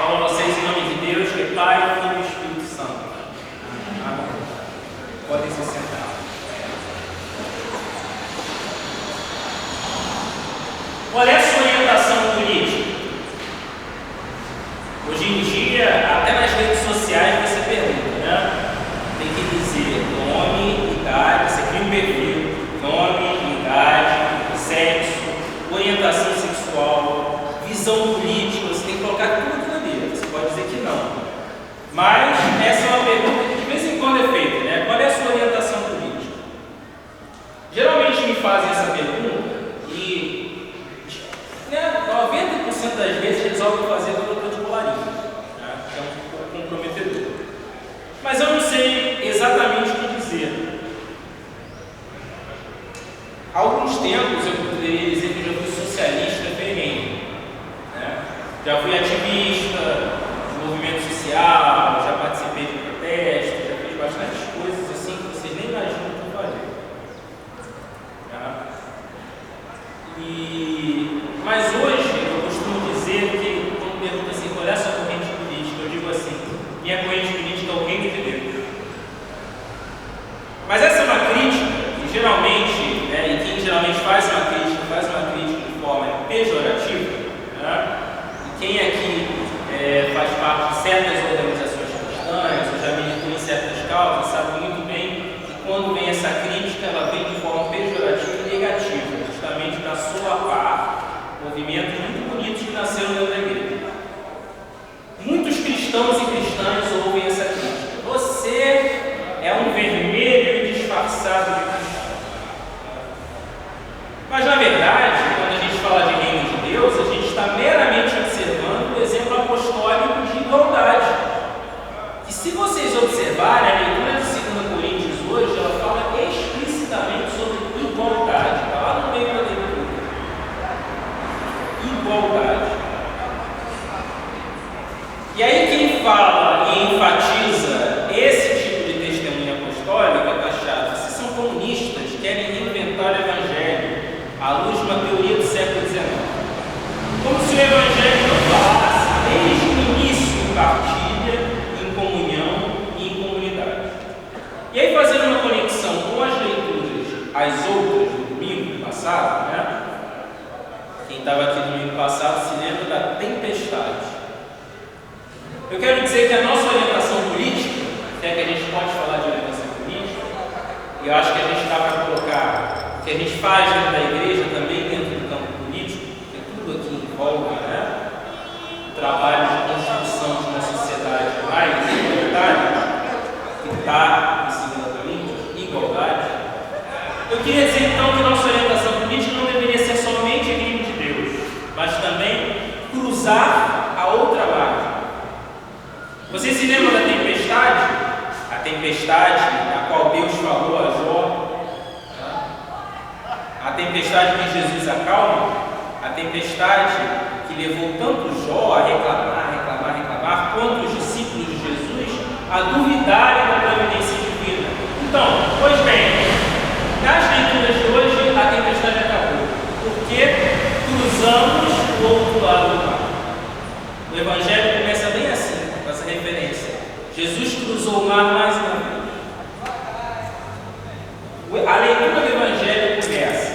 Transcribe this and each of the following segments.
Falo a vocês em nome de Deus, que é Pai, Filho e Espírito Santo. Amém. Podem se sentar. Qual é a sua orientação política? Hoje em dia, até nas redes sociais você pergunta, né? Tem que dizer nome, idade, você cria um perfil, nome, idade, sexo, orientação sexual, visão política, você tem que colocar tudo aquilo ali. Você pode dizer que não. Mas essa é uma pergunta que de vez em quando é feita, né? Qual é a sua orientação política? Geralmente me fazem essa pergunta e 90% das vezes resolvem fazer doutor de colarinho, né? Que é um pouco comprometedor. Mas eu não sei exatamente o que dizer. Há alguns tempos eu poderia dizer que eu já fui socialista ferrenho, né? Já fui ativista de movimento social, já participei de protestos, já fiz bastante coisas assim que vocês nem imaginam que eu falei. Tá? Mas hoje eu costumo dizer que, quando pergunta assim, qual é a sua corrente política, eu digo assim, minha corrente política é o reino de Deus. Mas essa é uma crítica que geralmente, né, e quem geralmente faz uma crítica de forma pejorativa, né, e quem aqui faz parte de certas organizações cristãs, ou já militou em certas causas, sabe muito bem que quando vem essa crítica, ela vem de forma pejorativa e negativa, justamente para solapar movimentos muito bonitos que nasceram dentro da igreja. Muitos cristãos e cristãs ouvem essa crítica. Você é um vermelho disfarçado de cristão. Mas na verdade, quando a gente fala de reino de Deus, a gente está meramente observando o exemplo apostólico de igualdade. E se vocês observarem, a leitura de 2 Coríntios hoje, ela fala explicitamente sobre igualdade. Está lá no meio da leitura. Igualdade. E aí quem fala e enfatiza esse tipo de testemunho apostólico é taxado. Vocês são comunistas, querem reinventar o Evangelho à luz de uma teoria do século XIX. Como se o Evangelho não falasse desde o início em partilha, em comunhão e em comunidade. E aí, fazendo uma conexão com as leituras, as outras do domingo passado, né? Quem estava aqui no domingo passado se lembra da tempestade. Eu quero dizer que a nossa orientação política, até que a gente pode falar de orientação política, e eu acho que a gente dá para colocar o que a gente faz dentro da igreja também dentro do campo político, porque tudo aqui envolve, né, o trabalho de construção de uma sociedade mais igualitária, que está em 2 Coríntios, igualdade. Eu queria dizer então que nossa orientação política não deveria ser somente reino de Deus, mas também cruzar a outra margem. Vocês se lembram da tempestade? A tempestade a qual Deus falou a Jó, a tempestade que Jesus acalma, a tempestade que levou tanto Jó a reclamar, quanto os discípulos de Jesus a duvidarem da providência divina. Então, pois bem, nas leituras de hoje a tempestade acabou, porque cruzamos o outro lado do mar. O Evangelho começa bem assim, com essa referência. Jesus cruzou o mar mais uma vez. A leitura do Evangelho começa: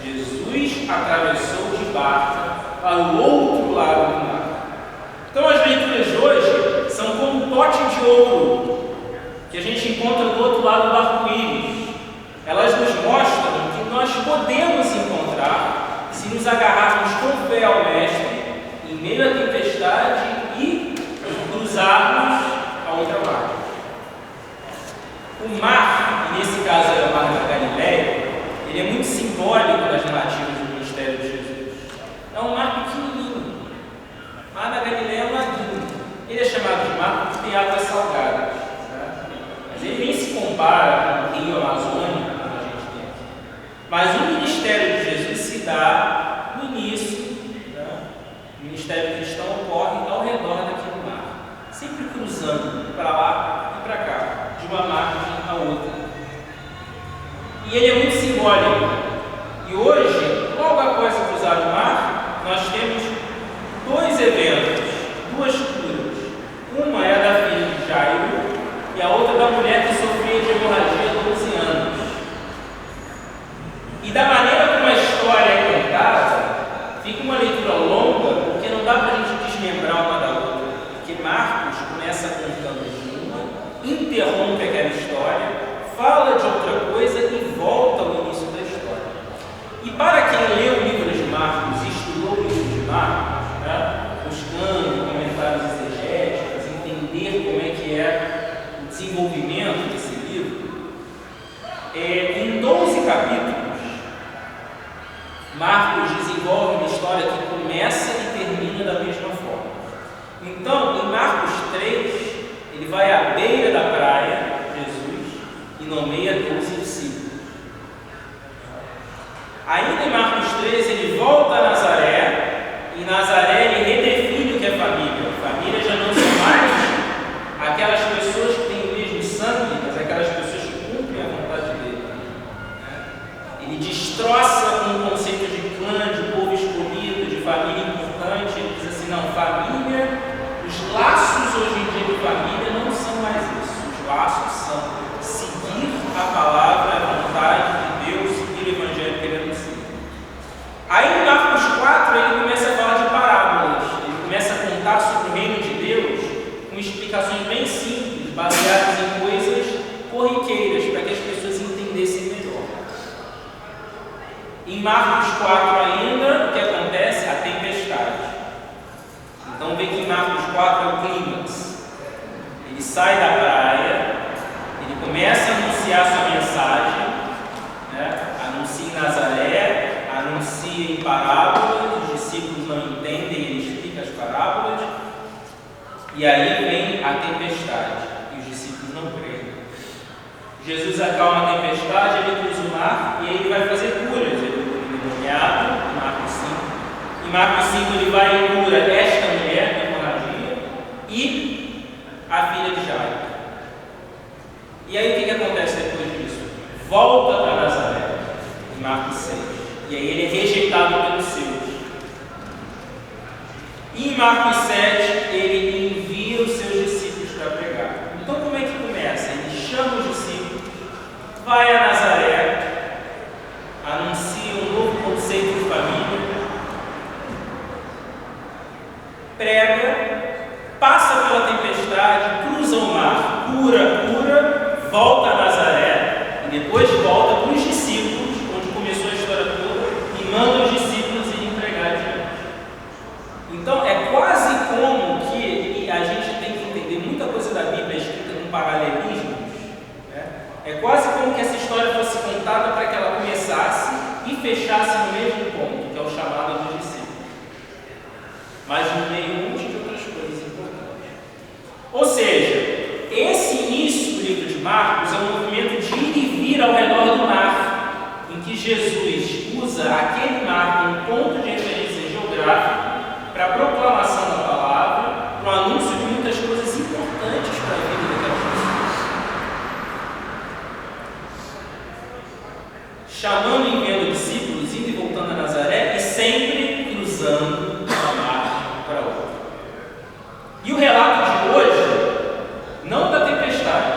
Jesus atravessou de barca para o outro lado do mar. Então as leituras de hoje são como um pote de ouro que a gente encontra do outro lado do arco-íris. Elas nos mostram que nós podemos encontrar, se nos agarrarmos com fé ao Mestre, em meio à tempestade e cruzarmos a outra margem. O mar, e nesse caso era o mar da Galileia, ele é muito simbólico nas narrativas do ministério de Jesus. É um mar pequenininho. O mar da Galileia é um laguinho. Ele é chamado de mar porque tem águas salgadas, né? Mas ele nem se compara com o rio Amazônia, como a gente tem aqui. Mas o ministério de Jesus se dá no início, né? O ministério cristão ocorre ao redor daquele mar, sempre cruzando para lá e para cá, de uma margem a outra. E ele é muito simbólico. E hoje, logo após cruzar o mar, nós temos dois eventos, duas curas. da mulher que sofria de hemorragia há 12 anos. E da maneira como a história é contada, fica uma leitura longa, porque não dá para a gente desmembrar uma da outra. Porque Marcos começa contando de uma, interrompe aquela história, fala de outra coisa e volta ao início da história. E para quem leu o livro de Marcos e estudou o livro de Marcos, buscando comentários exegéticos, entender como é que é o desenvolvimento desse livro, em 12 capítulos, Marcos desenvolve uma história que começa e termina da mesma forma. Então, em Marcos 3, ele vai à beira da praia, Jesus, e nomeia 12 discípulos. Ainda em Marcos 3, ele volta a Nazaré, e em Nazaré ele redefine o que é família. Família já não são mais aquelas pessoas que têm o mesmo sangue, mas aquelas pessoas que cumprem a vontade dele. Ele destroça com o conceito de clã, de povo escolhido, de família importante. Ele diz assim: não, família, os laços hoje em dia de família não são mais isso. Os laços são seguir a palavra, a vontade de Deus, seguir o evangelho que ele anuncia. Aí em Marcos 4 ele começa a falar de parábolas, ele começa a contar sobre o reino de Deus com explicações bem simples, baseadas em coisas corriqueiras, para que as pessoas entendessem melhor. Em Marcos 4 ainda, o que acontece? A tempestade. Então vê que em Marcos 4 é o clímax. Ele sai da praia, ele começa a anunciar sua mensagem, anuncia em Nazaré, anuncia em parábolas, os discípulos não entendem, ele explica as parábolas, e aí vem a tempestade, e os discípulos não creem. Jesus acalma a tempestade, ele cruza o mar, e aí ele vai fazer curas. Ele é nomeado, em Marcos 5. Em Marcos 5 ele vai e cura esta mulher da hemorragia e a filha de Jairo. E aí o que acontece depois disso? Volta para Nazaré, em Marcos 6. E aí ele é rejeitado pelos seus. E em Marcos 7 ele envia os seus discípulos para pregar. Então como é que começa? Ele chama os discípulos, vai a Nazaré, anuncia um novo conceito de família, prega, passa pela tempestade, cruza o mar, cura, volta a Nazaré e depois volta para os discípulos, onde começou a história toda, e manda os discípulos irem pregar adiante. Então é quase como que a gente tem que entender muita coisa da Bíblia escrita com paralelismos. É quase como que essa história fosse contada para que ela começasse e fechasse no mesmo ponto, que é o chamado dos discípulos. Mas no meio um monte de outras coisas importantes. Ou seja, esse início do livro de Marcos é um movimento de ir e vir ao redor do mar, em que Jesus usa aquele mar como ponto de referência geográfico para a proclamação da palavra, para o anúncio de muitas coisas importantes para a vida daquelas pessoas. Chamando e enviando discípulos, indo e voltando a Nazaré e sempre cruzando uma margem para outra. E o relato de hoje, não da tempestade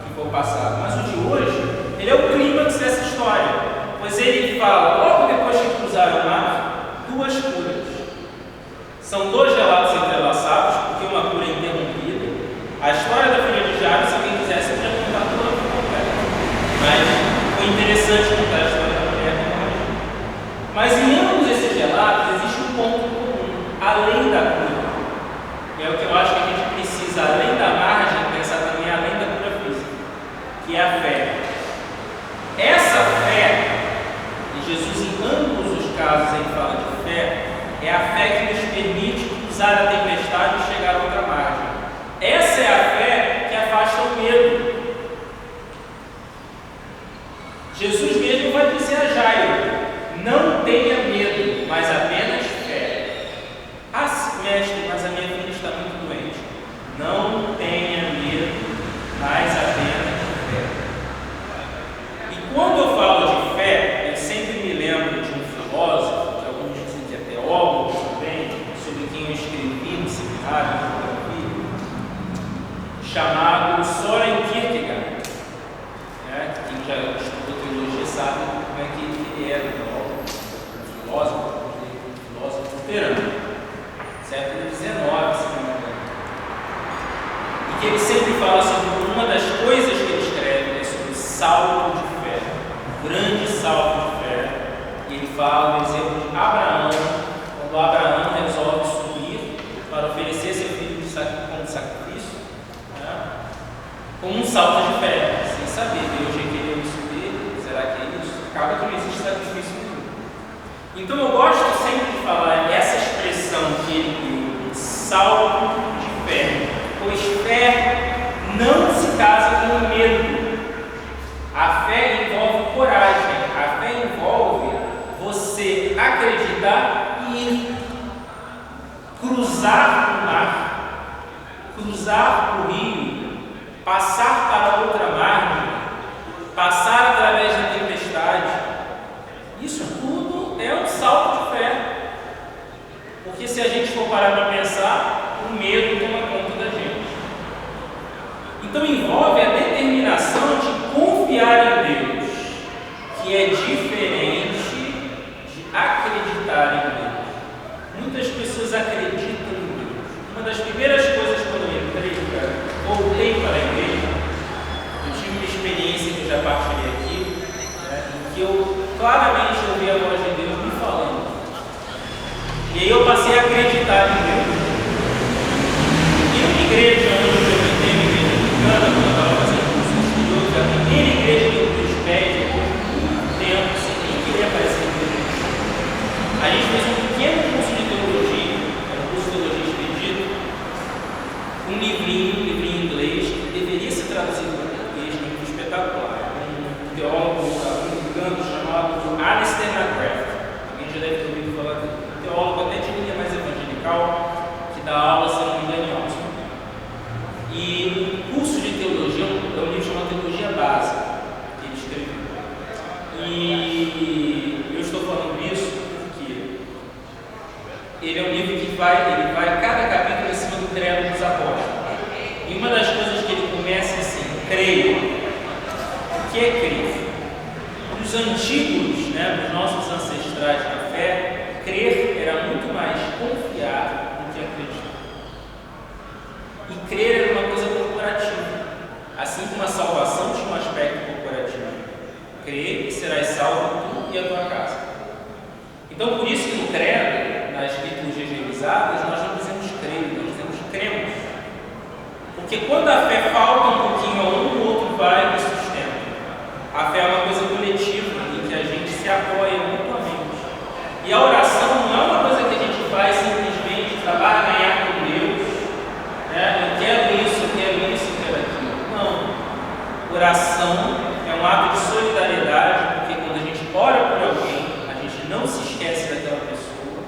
que foi o passado, mas o de hoje, ele é o clímax dessa história, pois ele fala, logo depois que cruzaram o mar, duas curas. São dois relatos entrelaçados, porque uma cura é interrompida. A história da filha de Jairo, se alguém quisesse, eu podia contar toda a completa. Mas foi interessante contar a história da mulher da hemorragia. Mas em ambos esses relatos existe um ponto comum, além da cura. E é o que eu acho que a gente precisa, além da margem, pensar também além da cura física, que é a fé. Essa fé, e Jesus em ambos os casos ele fala de fé, é a fé que nos permite cruzar a tempestade e chegar a outra margem. Essa é a fé que afasta o medo. Jesus mesmo vai dizer a Jairo, não tenha medo, mas apenas fé. Ah, mestre, mas a minha filha está muito doente. Não tenha medo, mas apenas fé. E quando eu falo de fé, eu sempre me lembro de um filósofo, que alguns dizem que é teólogo também, sobre quem eu escrevi no seminário, chamado Soren ele era um filósofo luterano, século XIX, se não me engano. E que ele sempre fala sobre uma das coisas que ele escreve, sobre o salto de fé, o grande salto de fé. E ele fala, por exemplo, de Abraão, quando Abraão resolve subir para oferecer seu filho como sacrifício, né? Como um salto de fé, sem saber, Deus já queria subir, será que é isso? Acaba que não existe sacrifício nenhum. Então eu gosto sempre de falar essa expressão que ele deu, salto de fé, pois fé não se casa com medo. A fé envolve coragem, a fé envolve você acreditar e ir, cruzar o mar, cruzar o rio, passar para outra margem, passar através da tempestade. Isso tudo é um salto de fé, porque se a gente for parar para pensar, o medo toma conta da gente. Então envolve a determinação de confiar em Deus, que é diferente de acreditar em Deus. Muitas pessoas acreditam em Deus. Uma das primeiras coisas quando eu entrei, voltei para a igreja, eu tive uma experiência que eu já partilhei aqui, em que eu claramente ouvi a voz de Deus me falando. E aí eu passei a acreditar em Deus. E uma igreja onde eu frequentei, uma igreja americana, quando eu estava fazendo curso de exterior, foi a primeira igreja que eu pus pé depois de muito tempo, sem nem querer aparecer em igreja. A gente fez um pequeno curso de teologia, era um curso de teologia expedito, um livrinho em inglês, que deveria ser traduzido para português, um livro espetacular. Um teólogo americano chamado Alistair McGrath. Alguém já deve ter ouvido falar dele. Um teólogo até de linha mais evangelical, que dá aula, se não me engano, em Oxford. E o curso de teologia é um livro chamado Teologia Básica, que ele escreveu. E eu estou falando isso porque ele é um livro que vai cada capítulo em cima do credo dos apóstolos. E uma das coisas que ele começa assim, creio. O que é crer? Os antigos, os nossos ancestrais da fé, crer era muito mais confiar do que acreditar. E crer era uma coisa corporativa. Assim como a salvação tinha um aspecto corporativo. Crer e serás salvo tu e a tua casa. Então, por isso que no credo, nas liturgias revisadas, nós não dizemos crer, nós dizemos cremos. Porque quando a fé falta um pouquinho a um, o outro vai e sustenta. A fé é uma coisa coletiva, em que a gente se apoia mutuamente. E a oração não é uma coisa que a gente faz simplesmente para ganhar com Deus. Eu quero isso, eu quero aquilo. Não. Oração é um ato de solidariedade, porque quando a gente ora por alguém, a gente não se esquece daquela pessoa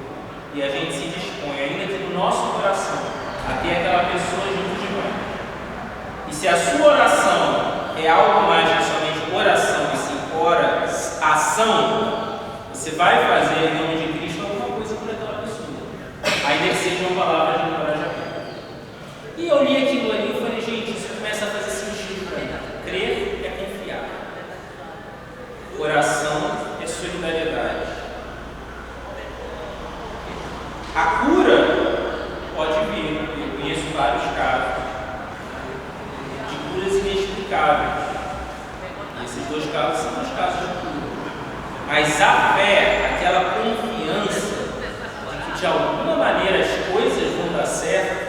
e a gente se dispõe, ainda que no nosso coração, a ter aquela pessoa junto de nós. E se a sua oração é algo mais que somente oração, e sim ação, você vai fazer em nome de Cristo alguma coisa por aquela pessoa, ainda que seja uma palavra de encorajamento. E eu li aquilo ali e falei, gente, isso começa a fazer sentido para mim. Crer é confiar. Oração é solidariedade. A cura pode vir. Eu conheço vários casos de curas inexplicáveis. E esses dois casos são os casos de cura. Mas a fé, aquela confiança de que de alguma maneira as coisas vão dar certo,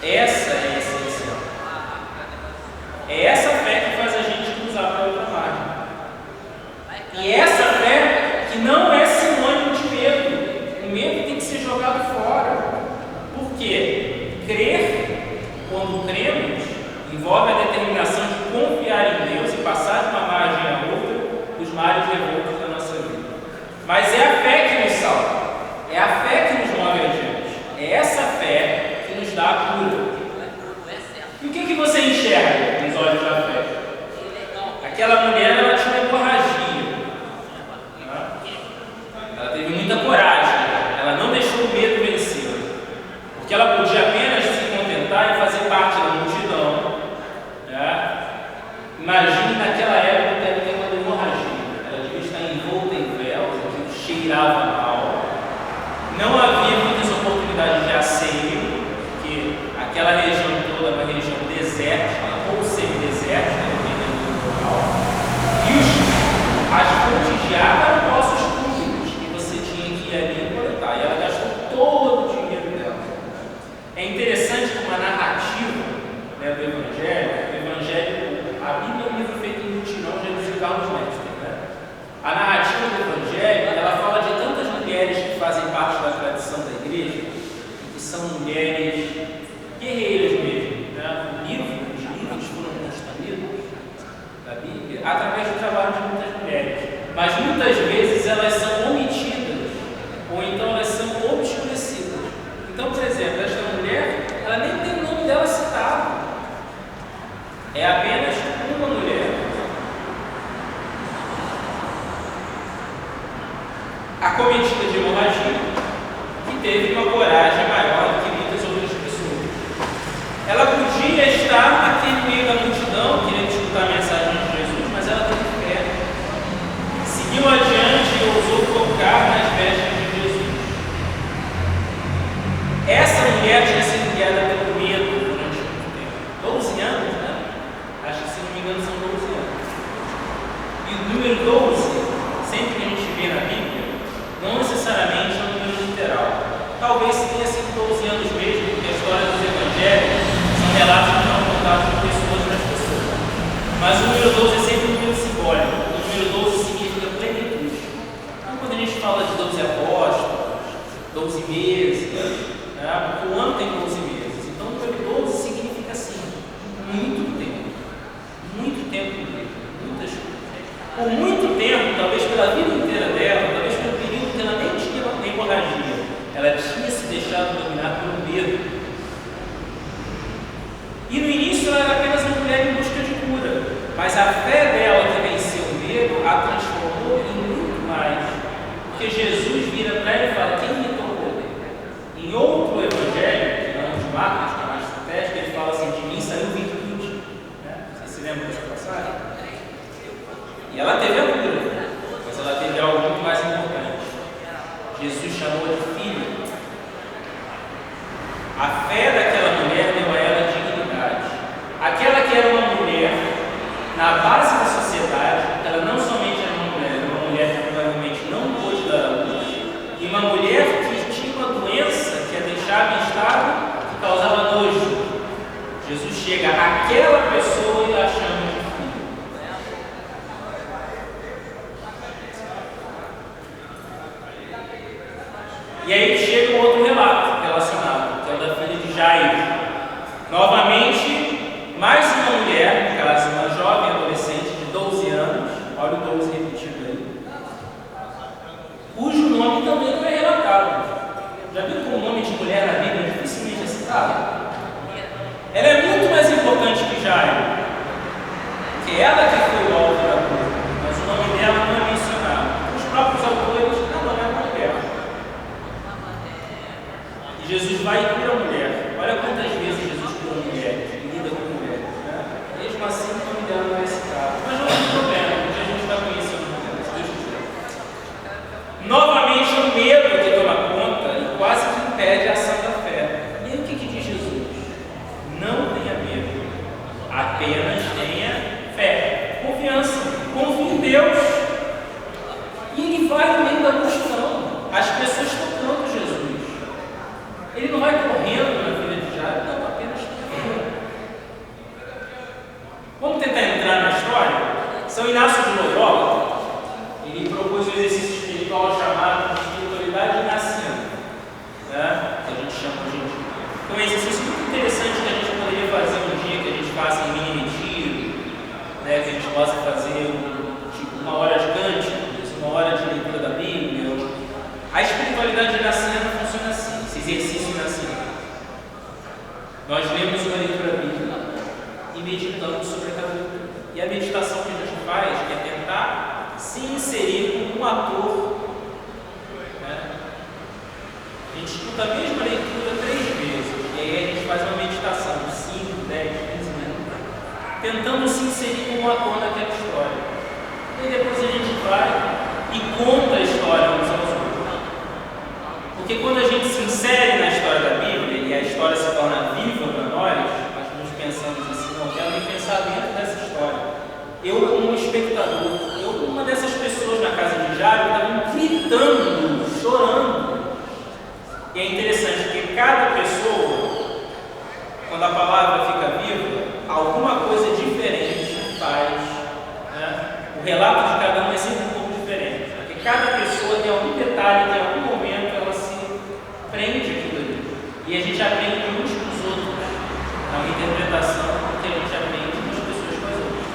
essa é essencial. É essa fé que faz a gente cruzar para outra margem. E essa fé que não é sinônimo de medo. O medo tem que ser jogado fora. Por quê? Crer, quando cremos, envolve a determinação de confiar em Deus e passar de uma margem a outra os mares revoltos da nossa vida. Mas é a fé que nos salva. É a fé que nos move adiante. É essa fé que nos dá a cura. E o que você enxerga nos olhos da fé? Aquela mulher, ela tinha hemorragia. Ela teve muita coragem. Ela não deixou o medo vencê-la. Porque ela podia apenas se contentar e fazer parte da multidão. Imagine naquela época ela tem uma hemorragia. Ela devia estar envolta em vela. são mulheres guerreiras mesmo, né? Os livros foram construídos da Bíblia através do trabalho de muitas mulheres, mas muitas vezes elas são omitidas, ou então elas são obscurecidas. Então, por exemplo, esta mulher, ela nem tem o nome dela citado, é apenas uma mulher. Acometida de hemorragia, que teve uma coragem maior do que muitas outras pessoas. Ela podia estar naquele meio da multidão, querendo escutar a mensagem de Jesus, mas ela teve fé. Seguiu adiante e ousou tocar nas vestes de Jesus. Essa mulher tinha sido guiada pelo medo durante muito tempo. 12 anos, né? Acho que, se não me engano, são 12 anos. E o número 12, sempre que a gente vê na Bíblia, não necessariamente é um número literal. Talvez tenha sido 12 anos mesmo, porque a história dos evangelhos são relatos que não contados por pessoas para as pessoas. Mas o número 12 é sempre um número simbólico. O número 12 significa plenitude. Então, quando a gente fala de 12 apóstolos, 12 meses, né? Porque o ano tem 12 meses. Então, o número 12 significa assim, muito tempo. Muito tempo mesmo. Muitas coisas. Por muito tempo, talvez pela vida inteira dela, talvez pelo período que ela nem tinha hemorragia, ela tinha se deixado dominar pelo medo. E no início ela era apenas uma mulher em busca de cura, mas a fé dela que venceu o medo a transformou em muito mais. Porque Jesus vira para ela e fala: quem me tocou? Em outro evangelho, que não é o de Marcos, que é mais estratégico, ele fala assim: de mim saiu virtude. Vocês se lembram dessa passagem? E ela teve a cura, mas ela teve algo muito mais importante. Jesus chamou de filha. A fé daquela mulher deu a ela dignidade. Aquela que era uma mulher, na base da sociedade, ela não somente era uma mulher que provavelmente não pôde dar a luz, e uma mulher que tinha uma doença que a deixava em estado que causava nojo. Jesus chega àquela pessoa e a chama de filha. E aí chega um outro relato relacionado, que é o da filha de Jairo. Novamente, mais uma mulher, no caso uma jovem adolescente de 12 anos, olha o 12 repetido aí, cujo nome também não é relatado. Já viram como o nome de mulher na Bíblia dificilmente é citado? Ela é muito mais importante que Jairo, que ela que foi o alvo da cura, mas o nome dela não é mencionado. Os próprios autores, não é uma mulher. Jesus vai e cura a mulher. Olha quantas vezes Jesus cura a mulher, lida com mulher. Né? Mesmo assim, o nome dela não é citado. Mas não tem problema, porque a gente vai conhecer o nome dela, se Deus quiser. Novamente, o medo que toma conta e quase que impede a ação da fé. E aí o que diz Jesus? Não tenha medo, apenas tenha fé, confiança. Confie em Deus. E ele vai no meio da multidão, as pessoas tocando Jesus. Ele não vai correndo na filha de Jairo, não, apenas correndo. Vamos tentar entrar na história? São Inácio de Loyola, ele propôs um exercício espiritual chamado de espiritualidade inaciana, né? Que a gente chama hoje em dia. Então é um exercício muito interessante que a gente poderia fazer um dia, que a gente faça em mini retiro, né? Que a gente possa fazer tipo, 1 hora de cântico, 1 hora de leitura da Bíblia. A espiritualidade inaciana funciona assim, esse exercício inaciano. Nós lemos uma leitura bíblica e meditamos sobre aquela leitura. E a meditação que a gente faz é tentar se inserir como um ator. Né? A gente escuta a mesma leitura 3 vezes, e aí a gente faz uma meditação de 5, 10, 15 minutos, tentando se inserir como um ator naquela história. E depois a gente vai e conta a história uns aos outros. Porque quando a gente se insere na história da Bíblia e a história se torna viva para nós pensamos assim: não, quero me pensar dentro dessa história. Eu, como um espectador, eu, como uma dessas pessoas na casa de Jairo, estava gritando, chorando. E é interessante porque cada pessoa, quando a palavra fica viva, alguma coisa diferente faz. Né? O relato de cada um é sempre um pouco diferente, porque cada pessoa tem algum detalhe, tem algum momento, ela se prende aquilo ali. E a gente aprende uns com os outros. É uma interpretação que a gente aprende umas pessoas com as outras.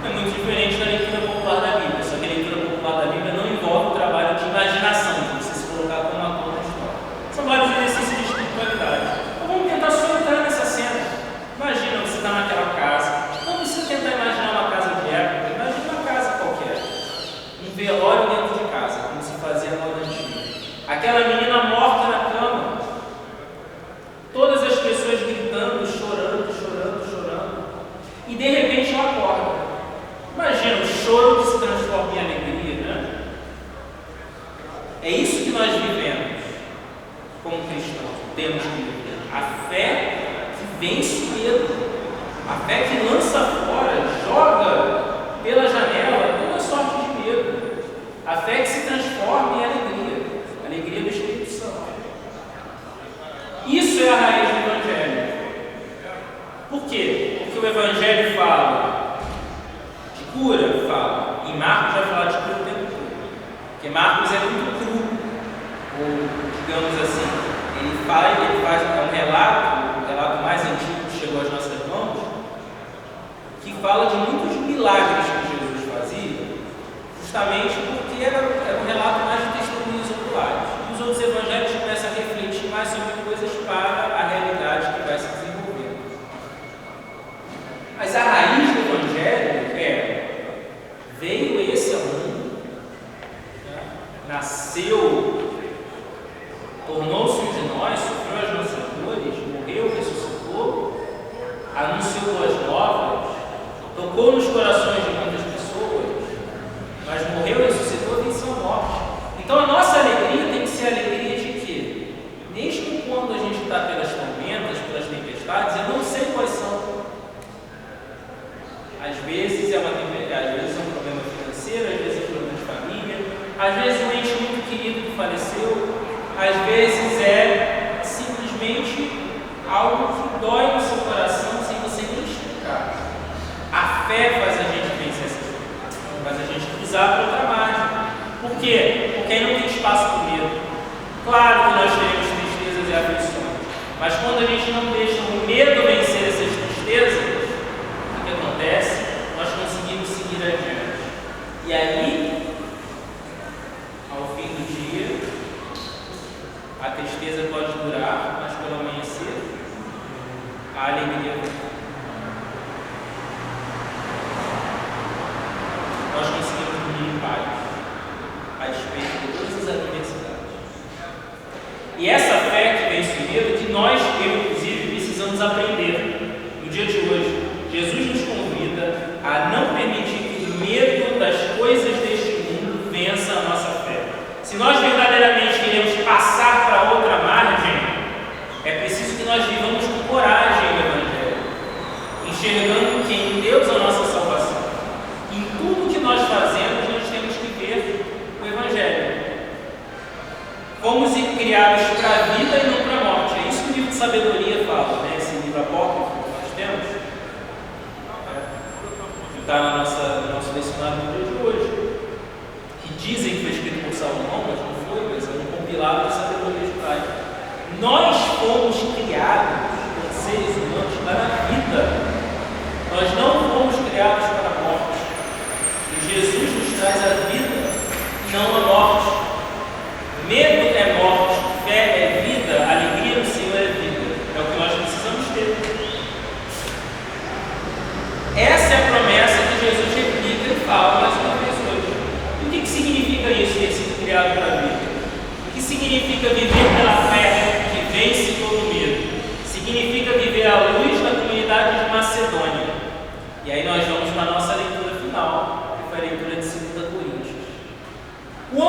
É muito diferente da leitura popular da Bíblia, só que a leitura popular da Bíblia não envolve o trabalho de imaginação, de você se colocar como ator na história. São vários exercícios de espiritualidade. Então vamos tentar só entrar nessa cena. Imagina, você está naquela casa. Não precisa tentar imaginar uma casa de época, imagina uma casa qualquer. Um velório dentro de casa, como se fazia na moda antiga. Aquela menina morta na cama. Todas as pessoas gritando, chorando, chorando, chorando. E de repente ela acorda. Imagina o choro que se transforma em alegria, né? É isso que nós vivemos como cristãos. Temos que viver. A fé que vence o medo. A fé que lança fora, joga pela janela toda sorte de medo. A fé que se transforma em alegria. A alegria do Espírito Santo. Isso é a raiz do Evangelho. Por quê? Porque o Evangelho fala de cura, fala. Em Marcos vai falar de cura o tempo todo. Porque Marcos é muito cru. Ou, digamos assim, ele faz um relato, o relato mais antigo que chegou às nossas mãos, que fala de muitos milagres que Jesus fazia, justamente porque era um relato mais de testemunhos oculares. E os outros evangelhos começam a refletir mais sobre coisas para a realidade que vai se desenvolvendo. Mas a raiz do evangelho veio esse ao mundo, nasceu, tornou-se um de nós, sofreu as nossas dores, morreu, ressuscitou, anunciou boas novas, tocou nos corações de muitas pessoas, mas morreu, ressuscitou, venceu a morte. Então a nossa alegria tem que ser a alegria de quê? Mesmo quando a gente está pelas tormentas, pelas tempestades, eu não sei quais são. Às vezes é um problema financeiro, às vezes é um problema de família, às vezes um ente muito querido que faleceu, às vezes é simplesmente algo que dói no seu coração sem você nem explicar. A fé faz a gente vencer essa coisa, faz a gente cruzar para outra margem. Por quê? Porque aí não tem espaço para o medo. Claro que nós teremos tristezas e aflições, mas quando a gente não deixa o medo vencer essas tristezas, o que acontece? Nós conseguimos seguir adiante. E aí, ao fim do dia, a tristeza pode durar, mas pelo amanhecer, a alegria vem. Nós conseguimos dormir em paz, a despeito de todas as adversidades. E essa fé que vence o medo, que nós, inclusive, precisamos aprender. No dia de hoje, Jesus nos convida a não permitir que o medo das coisas deste mundo vença a nossa fé. Se nós verdadeiramente queremos passar para outra margem, é preciso que nós vivamos com coragem o Evangelho, enxergando que em Deus a nossa salvação. Em tudo que nós fazemos, nós temos que ver o Evangelho. Fomos criados para a vida e não para a morte. É isso que o livro de sabedoria fala, né? Esse livro apócrifo que nós temos. Está no nosso dicionário do dia de hoje. Que dizem que foi escrito por Salomão, mas não foi, mas é um compilado de sabedoria de Pai. Nós fomos criados, como seres humanos, para a vida. Nós não fomos criados para a morte. E Jesus nos traz a vida, não a morte. Medo é morte, fé é vida, alegria no Senhor é vida. É o que nós precisamos ter. Essa é a promessa que Jesus replica e fala mais uma vez hoje. E o que significa isso, ter sido criado para a vida? O que significa viver pela fé que vence todo medo? Significa viver à luz da comunidade de Macedônia. E aí nós vamos para a nossa leitura final, que foi a leitura de 2 Coríntios. O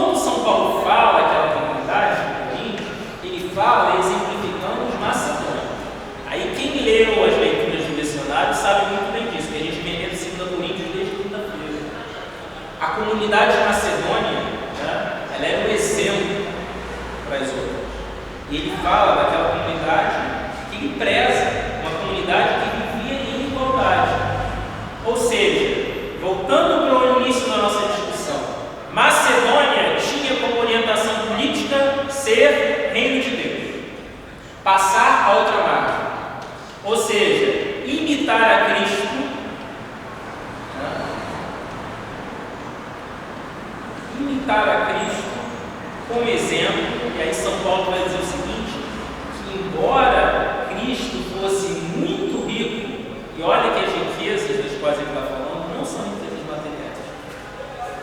a outra margem. Ou seja, imitar a Cristo, imitar a Cristo como exemplo. E aí São Paulo vai dizer o seguinte, que embora Cristo fosse muito rico, e olha que as riquezas das quais ele está falando não são riquezas materiais.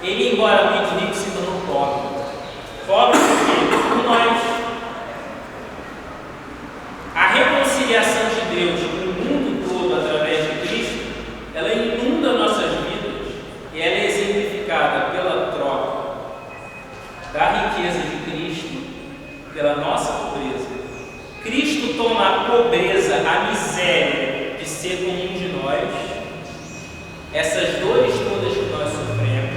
Ele, embora muito rico, se tornou pobre. Pobre porque, como nós, a reconciliação de Deus com o mundo todo através de Cristo, ela inunda nossas vidas e ela é exemplificada pela troca da riqueza de Cristo pela nossa pobreza. Cristo toma a pobreza, a miséria de ser como um de nós, essas dores todas que nós sofremos,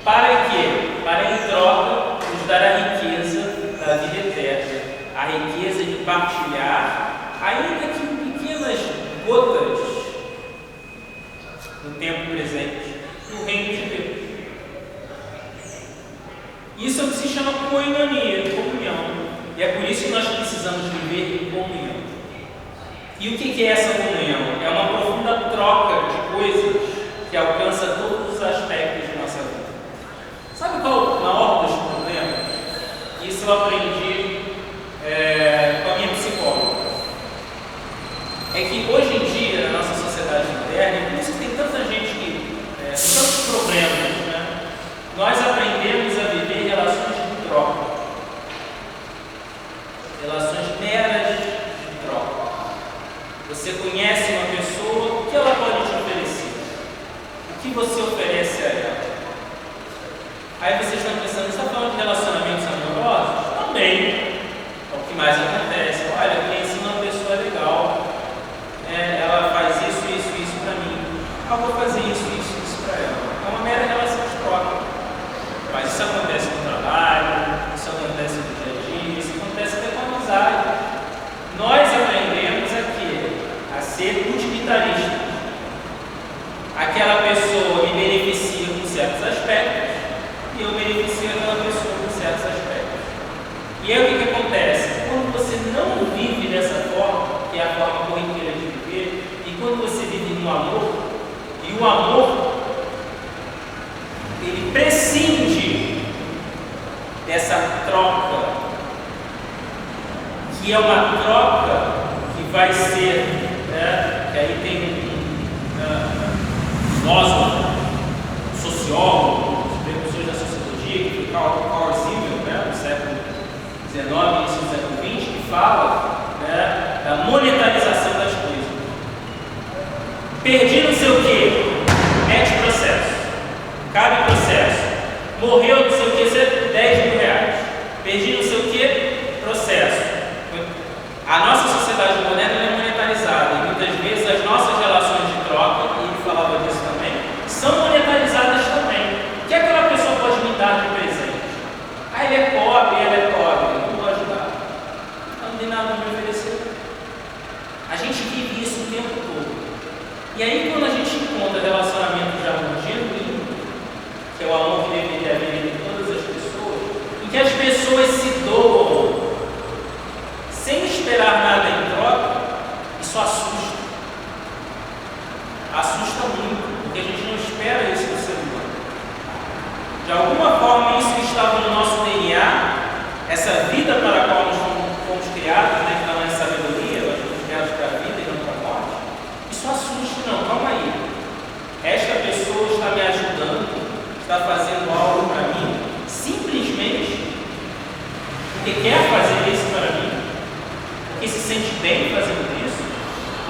para quê? Para em troca nos dar a riqueza da vida eterna, a riqueza de partilhar, ainda que em pequenas gotas, no tempo presente, no reino de Deus. Isso é o que se chama koinonia, comunhão. E é por isso que nós precisamos viver em comunhão. E o que é essa comunhão? É uma profunda troca de coisas que alcança todos os aspectos de nossa vida. Sabe qual é o maior dos problemas? Isso eu aprendi com a minha psicóloga. É que hoje em dia, na nossa sociedade moderna, e por isso que tem tanta gente que tem tantos problemas, né? Nós aprendemos a viver relações de troca. Relações meras de troca. Você conhece uma pessoa, o que ela pode te oferecer? O que você oferece a ela? Aí vocês estão pensando, você está falando de relacionamentos amorosos? Também. É o que mais acontece. Olha, eu conheci uma pessoa legal, ela faz isso para mim. Eu vou fazer isso para ela. É uma mera relação de troca. Mas isso acontece no trabalho, isso acontece no dia a dia, isso acontece até com a amizade. Nós aprendemos aqui a ser utilitarista. Aquela pessoa me beneficia com certos aspectos e eu beneficio aquela pessoa com certos aspectos. E aí o que acontece? Quando você não vive dessa forma, que é a forma corriqueira de viver, e quando você vive no amor, e o amor ele prescinde dessa troca, que é uma troca que vai ser, que aí tem um filósofo, um sociólogo, precursor da sociologia, que foi Carl Siegel, no século XIX, início do século XX, que fala da monetarização das coisas. Perdi não sei o que, mete processo. Cabe processo. Morreu não sei o que, 10 mil reais. Perdi não sei o que, processo. A nossa sociedade moderna é monetarizada e muitas vezes as nossas relações de troca, e ele falava disso também, são monetarizadas também. O que aquela pessoa pode me dar de presente? Ah, ele é pobre, eu não vou ajudar. Não tem nada para me oferecer. A gente vive isso o tempo todo. E aí quando a gente encontra relacionamento de amor genuíno, que é o amor que deveria haver entre todas as pessoas, em que as pessoas se doam sem esperar nada em troca, isso assusta. Assusta muito, porque a gente não espera isso do ser humano. De alguma forma isso estava no nosso DNA, essa vida para a qual nós fomos criados, que está na sabedoria, nós fomos criados para a vida e não para a morte. Isso assusta, não, calma aí. Esta pessoa está me ajudando, está fazendo algo para mim, simplesmente porque quer fazer isso para mim, porque se sente bem fazendo isso,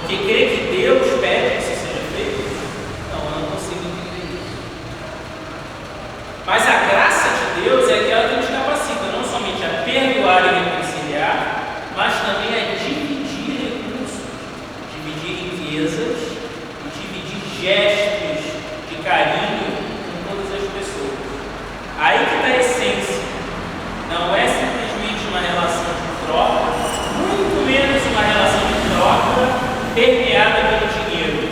porque crê que Deus pede que isso seja feito. Não, eu não consigo entender isso. Mas a graça de Deus é aquela que nos capacita não somente a perdoar e reconciliar, mas também a dividir recursos, dividir riquezas e dividir gestos de carinho com todas as pessoas. Aí que está a essência. Não é simplesmente uma relação de troca, muito menos uma relação de troca permeada pelo dinheiro,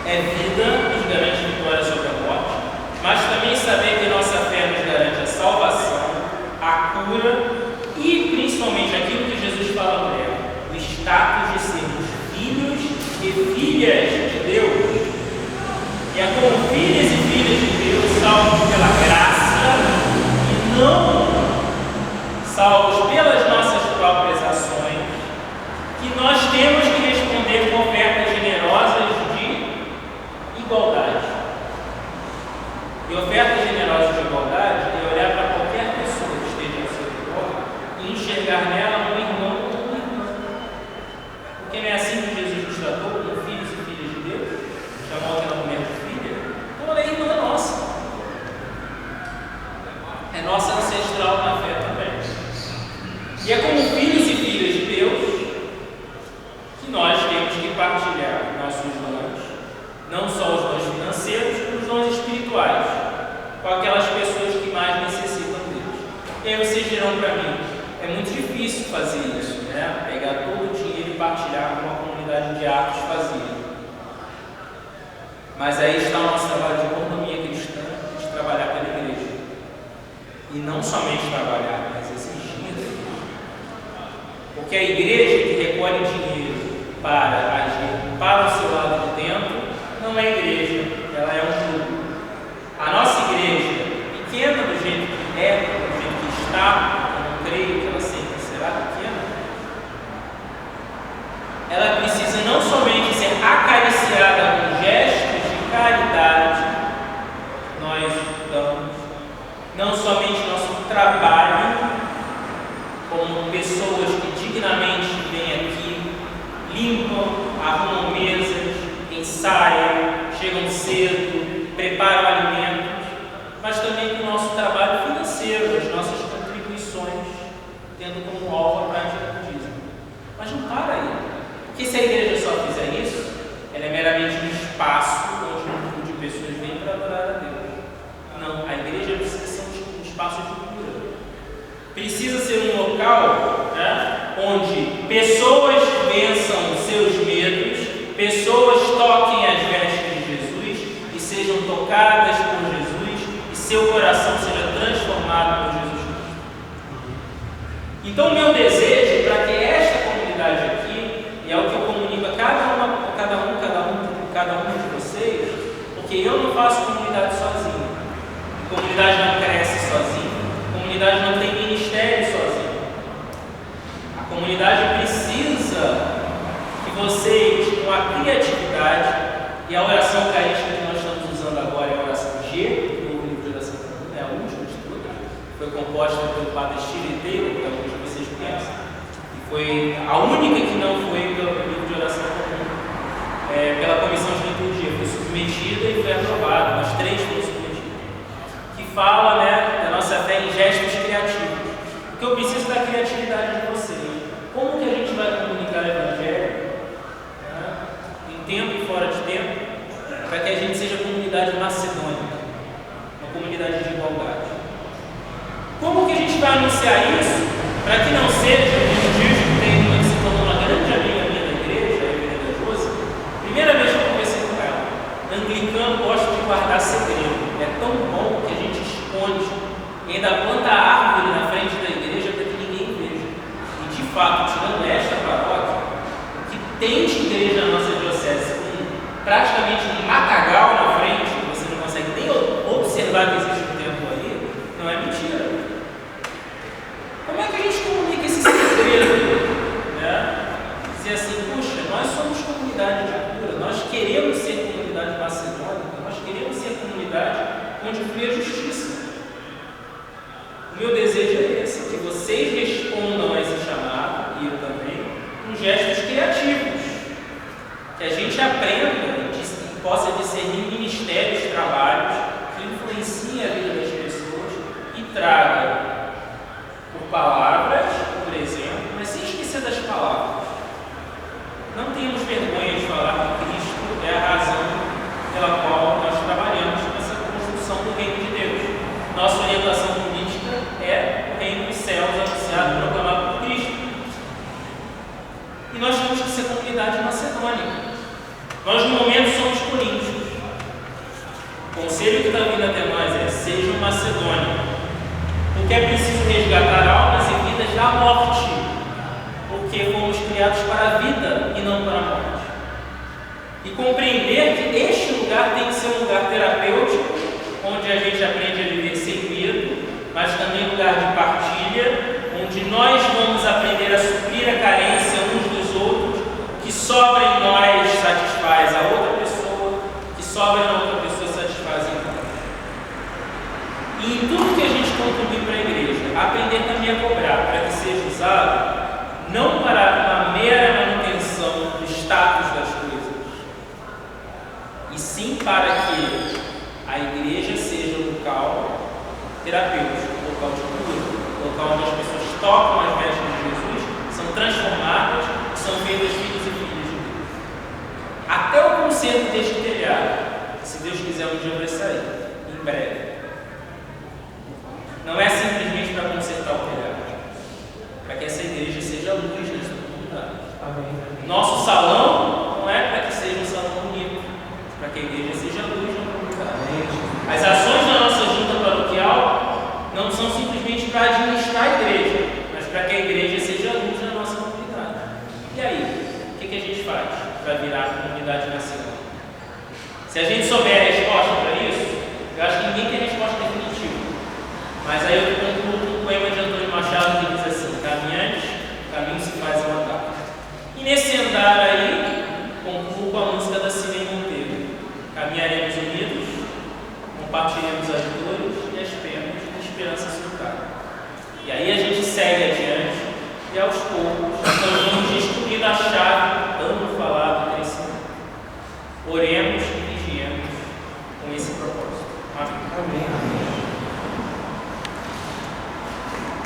é vida, nos garante vitória sobre a morte, mas também saber que nossa fé nos garante a salvação, a cura e principalmente aquilo que Jesus fala para ela, o status de sermos filhos e filhas de Deus. E é como filhos e filhas de Deus, salvos pela graça e não salvos pelas nossas próprias ações, que nós temos que responder com ofertas generosas de igualdade. E ofertas generosas de igualdade é olhar para qualquer pessoa que esteja ao seu redor e enxergar nela um irmão ou uma irmã. Porque não é assim que Jesus nos tratou como filhos e filhas de Deus? Chamou aquela mulher de filha? Então ela é irmã nossa. É nossa ancestral na fé também. E é como filhos e filhas de Deus que nós temos que partilhar nossos dons, não só os dons financeiros, como os dons espirituais, com aquelas pessoas que mais necessitam deles. E aí vocês dirão para mim, é muito difícil fazer isso, né? Pegar todo o dinheiro e partilhar com uma comunidade de atos fazia. Mas aí está o nosso trabalho de economia cristã, de trabalhar pela igreja. E não somente trabalhar, mas exigir da igreja. Porque a igreja que recolhe dinheiro para agir para o seu lado de dentro, não é igreja, ela é um clube. A nossa igreja, pequena do jeito que é, do jeito que está, eu não creio que ela sempre será pequena, ela precisa não somente ser acariciada com gestos de caridade, nós damos, não somente nosso trabalho, como pessoas que dignamente vêm aqui, limpam, arrumam mesas, ensaiam, chegam cedo, preparam alimentos, mas também com o nosso trabalho financeiro, as nossas contribuições, tendo como alvo a prática do dízimo. Mas não para aí, porque se a igreja só fizer isso, ela é meramente um espaço onde um grupo de pessoas vem para adorar a Deus. Não, a igreja precisa ser um espaço de cura. Precisa ser um local, né, onde pessoas vençam seus medos, pessoas toquem as vestes de Jesus e sejam tocadas por Jesus e seu coração seja transformado por Jesus Cristo. Então, meu desejo para que esta comunidade aqui, e é o que eu comunico a cada um de vocês, porque eu não faço comunidade sozinho, comunidade não cresce sozinha, comunidade não tem ministério sozinho. A comunidade precisa que vocês, com a criatividade e a oração eucarística que nós estamos usando agora, é a oração G, do livro de oração comum, é a última de todas, foi composta pelo padre Chireteiro, que alguns de vocês conhecem, e foi a única que não foi pelo livro de oração comum, pela comissão de liturgia, foi submetida e foi aprovada, mas 3 foram submetidas, que fala, né, da nossa fé em gestos criativos. Porque eu preciso da criatividade de vocês. Como que a gente vai comunicar o Evangelho, né, em tempo e fora de tempo, para que a gente seja comunidade macedônica, uma comunidade de igualdade? Como que a gente vai anunciar isso para que não seja um dia que tem uma que se tornou uma grande amiga minha da igreja, a Evelina Josi, primeira vez que eu conversei com ela, anglicano gosta de guardar segredo. É tão bom que a gente esconde e ainda planta a árvore na frente da igreja para que ninguém veja. E de fato, tirando esta paróquia, o que tem de igreja na nossa diocese com praticamente um matagal na frente, você não consegue nem observar que existe um templo ali, não é mentira. Como é que a gente comunica esse segredo? Né? Dizer assim, puxa, nós somos comunidade de cura, nós queremos ser comunidade macedônica, nós queremos ser comunidade onde flui a justiça. O meu desejo é esse, que vocês respondam a esse chamado, e eu também, com gestos criativos. Que a gente aprenda e possa discernir ministérios, trabalhos que influenciem a vida das pessoas e traga por palavras, por exemplo, mas sem esquecer das palavras. Não tenhamos vergonha de falar que Cristo é a razão pela qual nós trabalhamos nessa construção do reino de Deus. Nossa orientação política é o reino dos céus anunciado e proclamado por Cristo. E nós temos que ser comunidade macedônica. Nós, no momento, somos coríntios. compreender que este lugar tem que ser um lugar terapêutico, onde a gente aprende a viver sem medo, mas também um lugar de partilha, onde nós vamos aprender a suprir a carência uns dos outros, que sobra em nós satisfaz a outra pessoa, que sobra na outra pessoa satisfaz em nós. E em tudo que a gente contribui para a igreja, aprender também a cobrar, para que seja usado não para uma mera manutenção do status das coisas, e sim para que a igreja seja um local terapêutico, um local de cura, um local onde as pessoas tocam as vestes de Jesus, são transformadas e são feitas filhos e filhas de Deus. Até o conserto deste telhado, se Deus quiser, um dia vai sair, em breve. Não é simplesmente para consertar o telhado, para que essa igreja seja luz nessa comunidade. Nosso salão não é para que seja um salão bonito, para que a igreja seja luz na comunidade. As ações da nossa junta paroquial não são simplesmente para administrar a igreja, mas para que a igreja seja luz na nossa comunidade. E aí, o que a gente faz para virar a comunidade nacional? Se a gente souber a resposta para isso, eu acho que ninguém tem resposta definitiva. Mas aí eu concluo com o poema de Antônio Machado que diz assim: caminhante, caminho se faz ao andar. E nesse andar aí, concluo com a música da Cine Monteiro: caminharemos unidos, compartilhemos as dores e as penas de esperança sulcada. E aí a gente segue adiante e aos poucos nós vamos descobrir a chave tanto falado crescimento. Oremos e vigiemos com esse propósito. Amém. Amém.